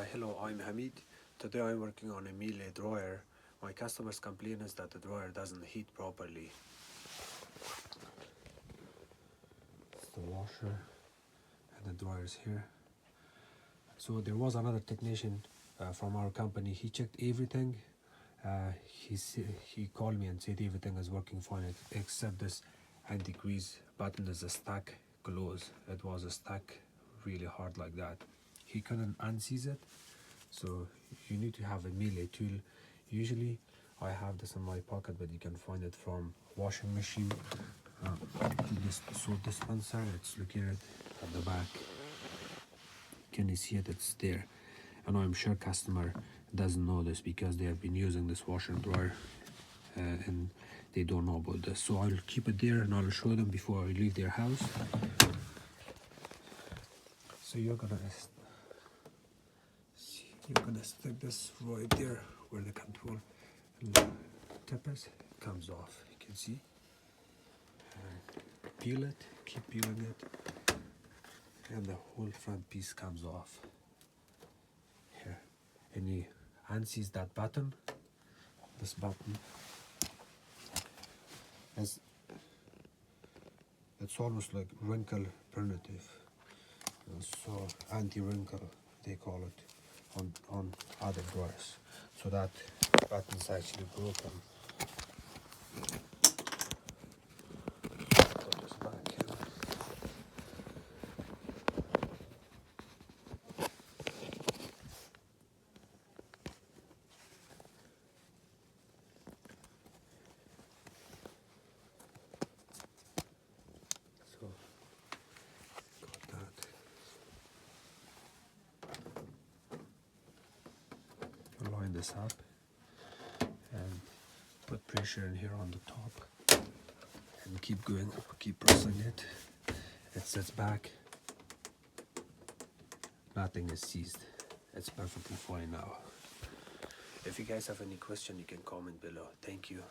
Hello, I'm Hamid. Today I'm working on a Miele dryer. My customer's complaint is that the dryer doesn't heat properly. It's the washer and the dryer's here. So there was another technician from our company. He checked everything. He called me and said everything is working fine except this anti-grease button is stuck close. It was stuck really hard like that. He couldn't unseize it. So you need to have a Miele tool. Usually I have this in my pocket, but you can find it from washing machine. This salt dispenser, it's located at the back. Can you see it? It's there. And I'm sure customer doesn't know this because they have been using this washer and dryer and they don't know about this. So I'll keep it there and I'll show them before I leave their house. So you're gonna stick this right there where the control tip is. It comes off, you can see. And peel it, keep peeling it, and the whole front piece comes off here. And you unseize that button. This button is, it's almost like wrinkle primitive, so anti-wrinkle they call it on other drawers. So that button's actually broken. Put this back here. So got that. Line this up and put pressure in here on the top and keep going, keep pressing it. It sits back. Nothing is seized. It's perfectly fine now. If you guys have any question, you can comment below. Thank you.